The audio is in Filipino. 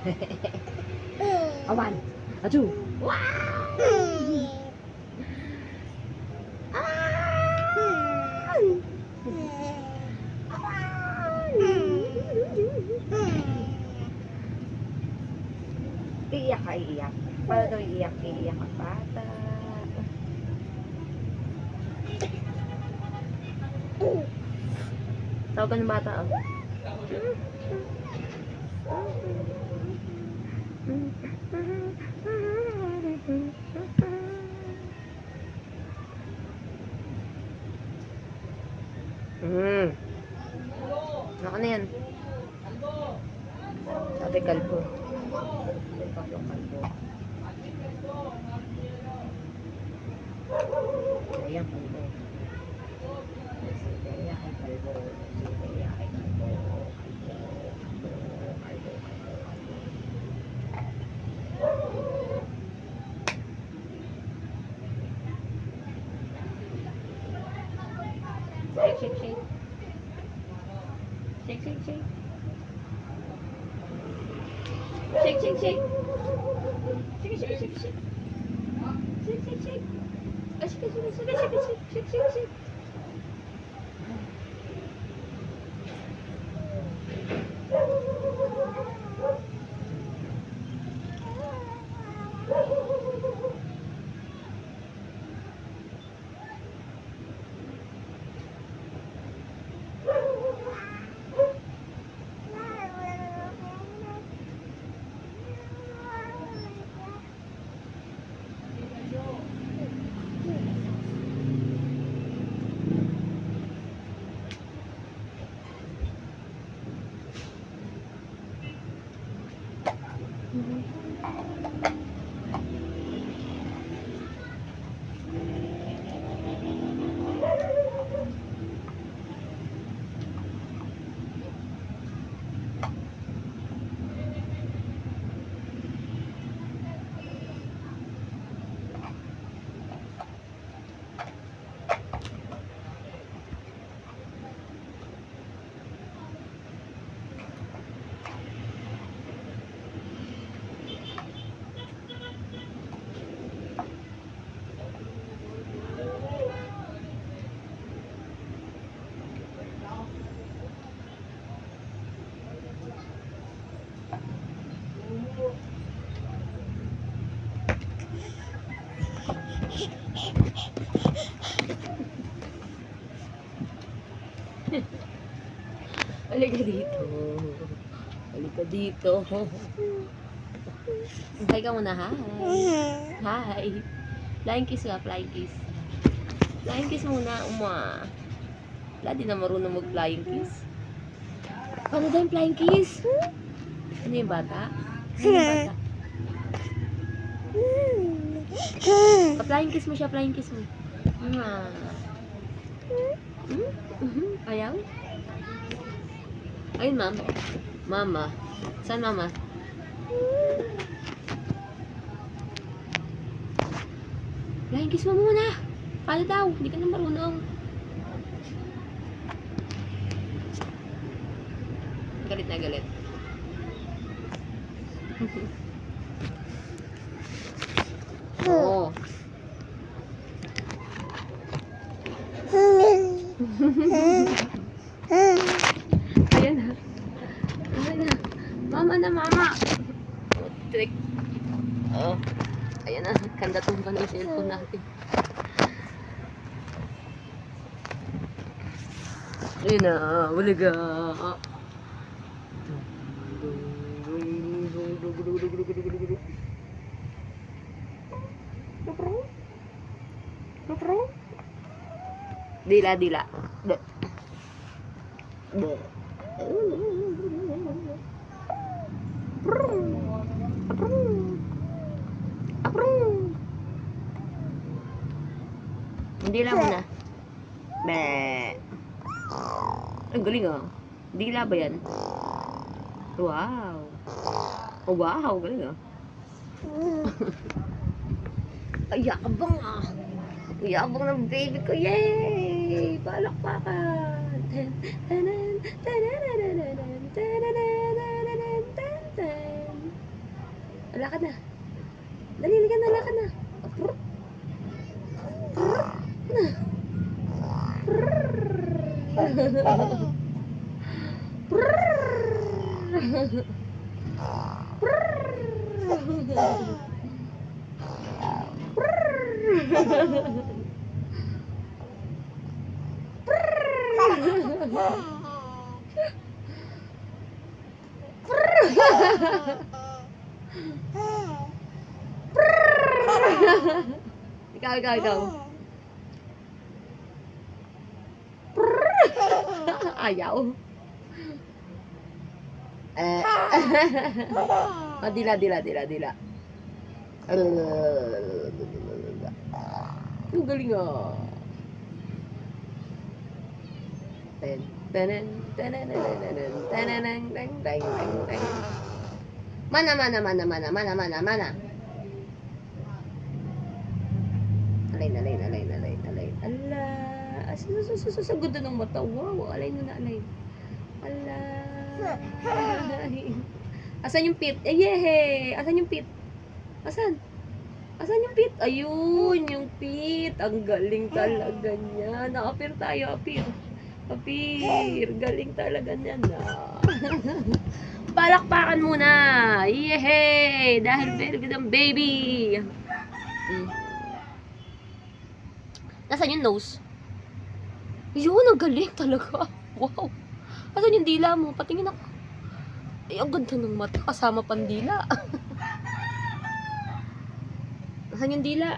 One, a two. Wow! Iiyak ka, iiyak. Paano daw iiyak? Iiyak ang bata. Tawagan ng bata, oh. Ano na yan? Sabi kalbo. Kalbo. Ayan, kalbo. Ayan, kalbo. Ayan, kalbo. Shake, shake, shake. Shake, shake, shake. Shake, shake, shake. Shake, shake, shake, shake. Shake, shake, shake. Shake, shake, shake, shake, shake, shake, shake. Halika dito. Halika dito. Hi ka muna, hi. Hi. Flying kiss ka, flying kiss. Flying kiss muna, uma. Wala, di na marunong mag-flying kiss. Paano daw yung flying kiss? Ano yung bata? Ano yung bata? Pa-flying kiss mo siya, flying kiss mo. Ayaw? Ayun, ma'am. Mama. Saan mama? Flying kiss mo muna. Paano daw? Hindi ka na marunong. Galit na galit. Oo. Ayan na. Ayan na. Mama na, mama. Trick. Oh. Ayan na. Kanda tumba ng cellphone natin. Ayan na. Walaga. Dila, dila. Dila muna. Be. Ang galing ah. Dila ba yan? Wow. Oh, wow, galing ah. Ay, yakabang ah. Yabang ng baby ko, yay! Palakpakan! Tanan, tanan, tanan, tanan, tanan, tanan, tanan, tanan. lakad na. Dali, ligan na, lakad na. Ikaw. Ayaw. Dila. Ang galing ah. Mana. Alay. Ala. Sa ganda ng mata. Wow, alay na. Ala. Asan yung pit? Yehe! Asan yung pit? Asan yung pit? Ayun, yung pit. Ang galing talaga niya. Apir tayo, apir. Galing talaga niya na. Palakpakan muna. Yehe! Dahil very good ang baby. Nasaan yung nose? Yun, ang galing talaga. Wow. Asan yung dila mo? Patingin ako. Ay, ang ganda ng mata. Kasama pandila. Asan yung dila?